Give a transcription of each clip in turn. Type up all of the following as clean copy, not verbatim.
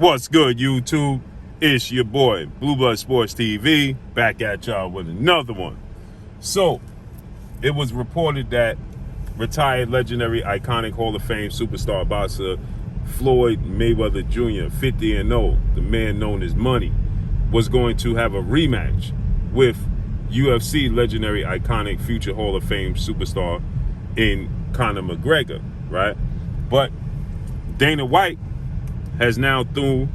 What's good, YouTube? It's your boy, Blue Blood Sports TV, back at y'all with another one. So, it was reported that retired legendary, iconic Hall of Fame superstar boxer Floyd Mayweather Jr., 50-0, the man known as Money, was going to have a rematch with UFC legendary, iconic, future Hall of Fame superstar in Conor McGregor, right? But Dana White has now threw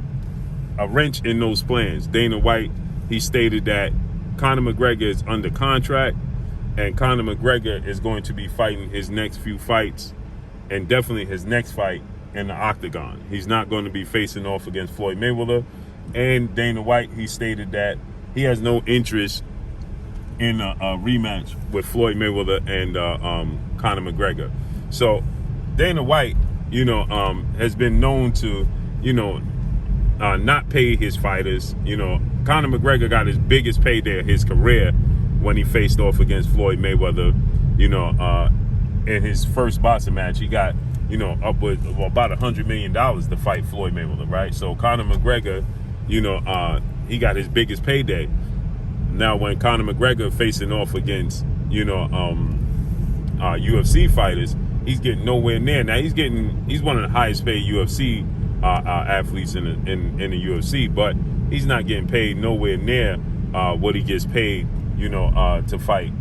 a wrench in those plans. Dana White, he stated that Conor McGregor is under contract and Conor McGregor is going to be fighting his next few fights and definitely his next fight in the octagon. He's not going to be facing off against Floyd Mayweather. And Dana White, he stated that he has no interest in a rematch with Floyd Mayweather and Conor McGregor. So Dana White, has been known to, not pay his fighters. Conor McGregor got his biggest payday of his career when he faced off against Floyd Mayweather. In his first boxing match, he got, upward of about $100 million to fight Floyd Mayweather, right? So Conor McGregor, he got his biggest payday. Now, when Conor McGregor facing off against, UFC fighters, he's getting nowhere near. Now he's one of the highest paid UFC athletes in the UFC, but he's not getting paid nowhere near what he gets paid, to fight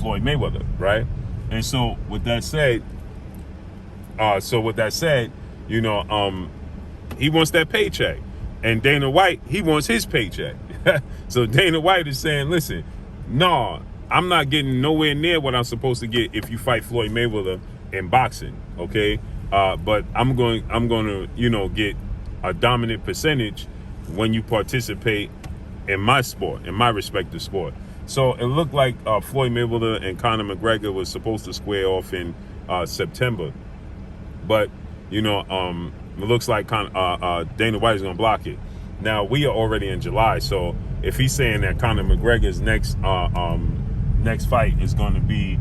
Floyd Mayweather, right? And so with that said, he wants that paycheck, and Dana White, he wants his paycheck. So Dana White is saying, listen, no, I'm not getting nowhere near what I'm supposed to get if you fight Floyd Mayweather in boxing, okay? But I'm going to, get a dominant percentage when you participate in my sport, in my respective sport. So it looked like Floyd Mayweather and Conor McGregor was supposed to square off in September, but it looks like Dana White is going to block it. Now we are already in July, so if he's saying that Conor McGregor's next fight is going to be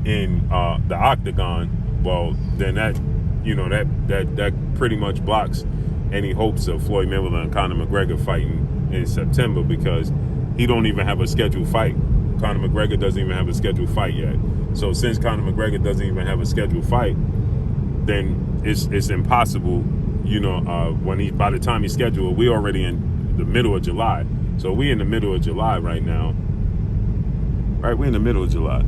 in the octagon, well, then that pretty much blocks any hopes of Floyd Mayweather and Conor McGregor fighting in September, because he don't even have a scheduled fight. Conor McGregor doesn't even have a scheduled fight yet. So since Conor McGregor doesn't even have a scheduled fight, then it's impossible. By the time he's scheduled, we're already in the middle of July. So we're in the middle of July right now. Right, we're in the middle of July.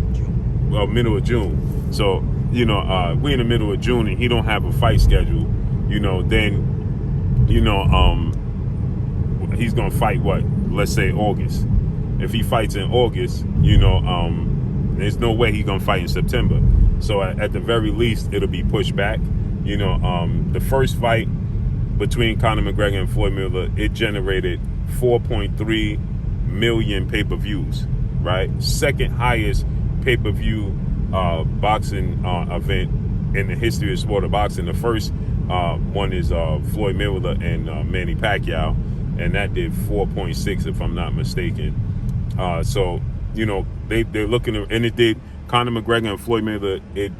Well, middle of June. So, we're in the middle of June and he don't have a fight schedule, then, he's going to fight what? Let's say August. If he fights in August, there's no way he's going to fight in September. So at the very least, it'll be pushed back. The first fight between Conor McGregor and Floyd Mayweather, it generated 4.3 million pay-per-views, right? Second highest pay-per-view boxing event in the history of sport of boxing. The first one is Floyd Mayweather and Manny Pacquiao, and that did 4.6 if I'm not mistaken. So they're looking at, and it did, Conor McGregor and Floyd Mayweather, it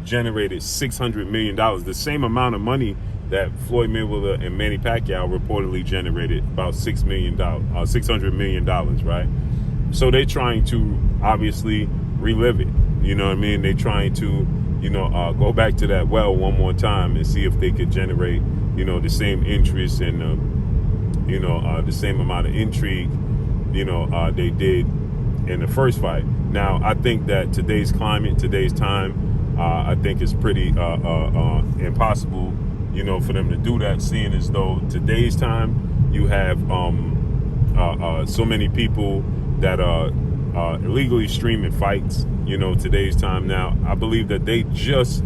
generated $600 million, the same amount of money that Floyd Mayweather and Manny Pacquiao reportedly generated, about $600 million, right? So they're trying to obviously relive it. You know what I mean? They're trying to, go back to that well one more time and see if they could generate, the same interest and, the same amount of intrigue, they did in the first fight. Now, I think that today's climate, today's time, I think it's pretty impossible, for them to do that, seeing as though today's time you have so many people that are illegally streaming fights, today's time. Now, I believe that they just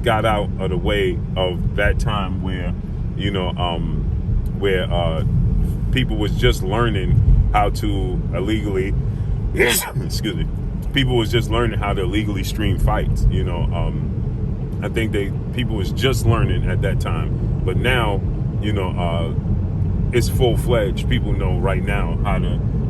got out of the way of that time where, people was just learning how to illegally, excuse me, people was just learning how to illegally stream fights. I think people was just learning at that time, but now, it's full-fledged. People know right now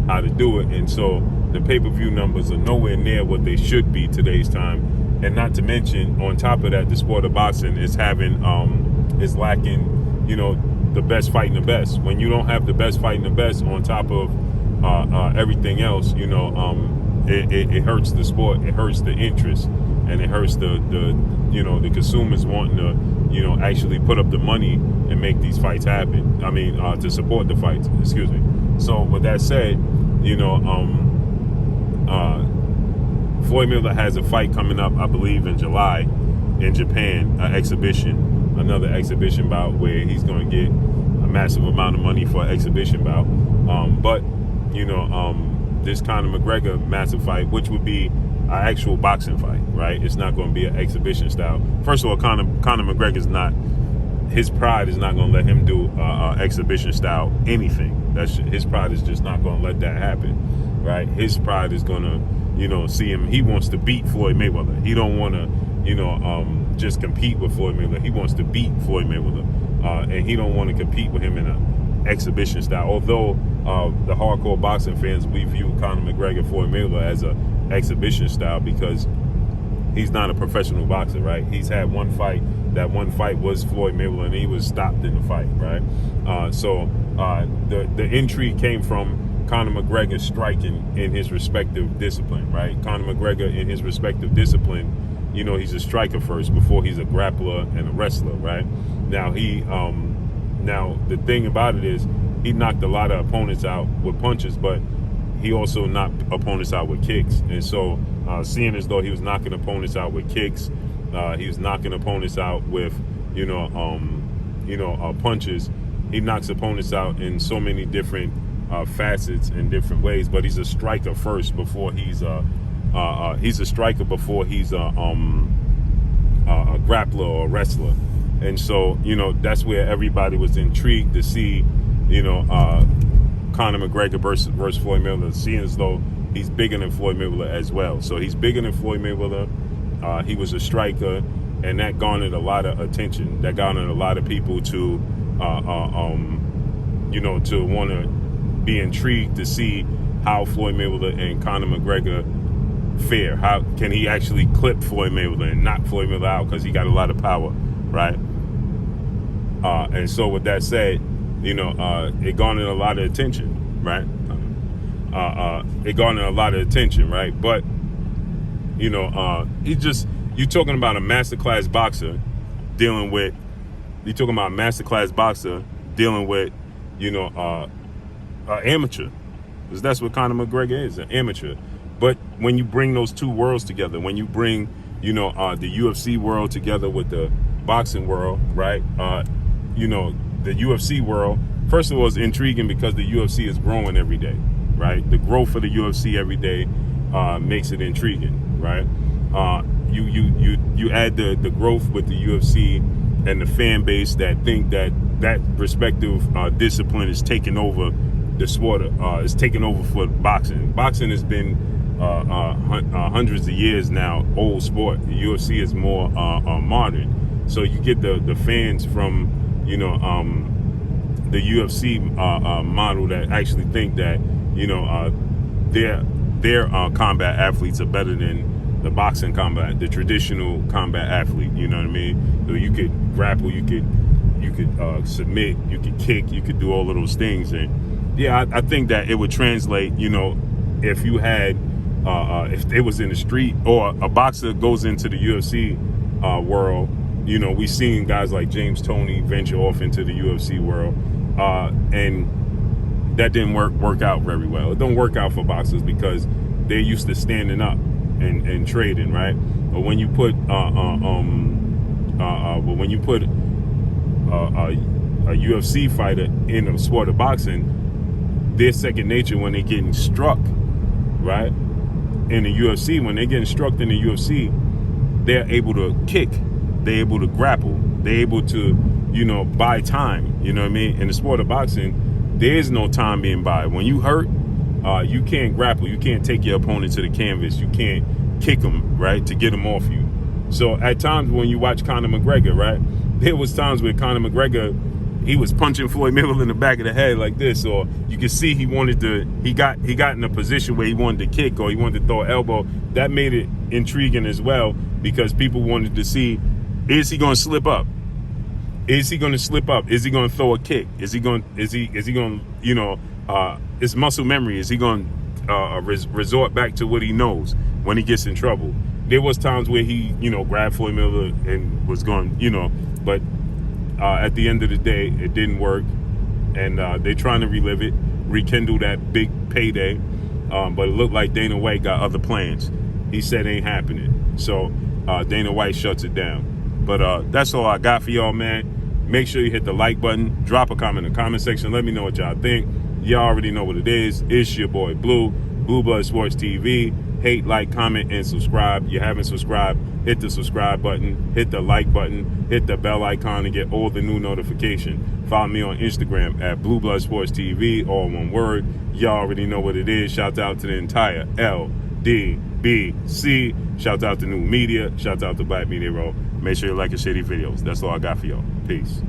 how to do it, and so the pay-per-view numbers are nowhere near what they should be today's time. And not to mention, on top of that, the sport of boxing is lacking, the best fighting the best. When you don't have the best fighting the best on top of everything else, it hurts the sport, it hurts the interest, and it hurts the consumers wanting to actually put up the money and make these fights happen. I mean, to support the fights. Excuse me. So with that said, Floyd Mayweather has a fight coming up, I believe, in July in Japan, another exhibition bout where he's going to get a massive amount of money for an exhibition bout. But this Conor McGregor massive fight, which would be an actual boxing fight, right? It's not going to be an exhibition style. First of all, Conor McGregor is not. His pride is not going to let him do exhibition style anything. His pride is just not going to let that happen, right? His pride is going to, see him. He wants to beat Floyd Mayweather. He don't want to, just compete with Floyd Mayweather. He wants to beat Floyd Mayweather, and he don't want to compete with him in an exhibition style. Although the hardcore boxing fans, we view Conor McGregor, Floyd Mayweather as an exhibition style because he's not a professional boxer, right? He's had one fight. That one fight was Floyd Mayweather, and he was stopped in the fight, right? So the intrigue came from Conor McGregor striking in his respective discipline, right? Conor McGregor in his respective discipline, he's a striker first before he's a grappler and a wrestler, right? Now now the thing about it is he knocked a lot of opponents out with punches, but he also knocked opponents out with kicks. And so seeing as though he was knocking opponents out with kicks, he was knocking opponents out with, punches. He knocks opponents out in so many different facets and different ways. But he's a striker first before he's a grappler or wrestler. And so that's where everybody was intrigued to see Conor McGregor versus Floyd Mayweather, seeing as though he's bigger than Floyd Mayweather as well. So he's bigger than Floyd Mayweather. He was a striker, and that garnered a lot of attention. That garnered a lot of people to, to want to be intrigued to see how Floyd Mayweather and Conor McGregor fare. How can he actually clip Floyd Mayweather and knock Floyd Mayweather out because he got a lot of power, right? And so with that said, it garnered a lot of attention, right? It garnered a lot of attention, right? But you're talking about a masterclass boxer dealing with amateur, because that's what Conor McGregor is, an amateur. But when you bring those two worlds together, when you bring the UFC world together with the boxing world, right? The UFC world, first of all, is intriguing because the UFC is growing every day, right? The growth of the UFC every day makes it intriguing, right? You add the growth with the UFC and the fan base that think that respective discipline is taking over the sport, is taking over for boxing. Boxing has been hundreds of years now, old sport. The UFC is more modern. So you get the fans from the UFC model that actually think that their combat athletes are better than the boxing combat, the traditional combat athlete. You know what I mean? So you could grapple, you could submit, you could kick, you could do all of those things. And yeah, I think that it would translate. If you had if it was in the street, or a boxer goes into the UFC world. We've seen guys like James Toney venture off into the UFC world, and that didn't work out very well. It don't work out for boxers because they're used to standing up and trading, right? But when you put a UFC fighter in a sport of boxing, their second nature when they're getting struck, right? In the UFC, when they're getting struck in the UFC, they're able to kick, they're able to grapple, they're able to, buy time. You know what I mean? In the sport of boxing, there is no time being buy. When you hurt, you can't grapple, you can't take your opponent to the canvas, you can't kick them, right, to get them off you. So at times when you watch Conor McGregor, right, there was times where Conor McGregor, he was punching Floyd Mayweather in the back of the head like this, or you could see he got in a position where he wanted to kick or he wanted to throw an elbow. That made it intriguing as well, because people wanted to see, is he going to slip up? Is he going to slip up? Is he going to throw a kick? Is he going? You know, it's muscle memory. Is he going to resort back to what he knows when he gets in trouble? There was times where he, you know, grabbed Floyd Mayweather and was going, you know, but at the end of the day, it didn't work, and they're trying to relive it, rekindle that big payday, but it looked like Dana White got other plans. He said ain't happening, so Dana White shuts it down. But that's all I got for y'all, man. Make sure you hit the like button, drop a comment in the comment section, let me know what y'all think. Y'all already know what it is. It's your boy Blue Blood Sports TV. Hate, like, comment, and subscribe. You haven't subscribed, hit the subscribe button, hit the like button, hit the bell icon to get all the new notifications. Follow me on Instagram at Blue Blood Sports TV, all one word. Y'all already know what it is. Shout out to the entire LDBC. Shout out to New Media. Shout out to Black Media Row. Make sure you like and share these videos. That's all I got for y'all. Peace.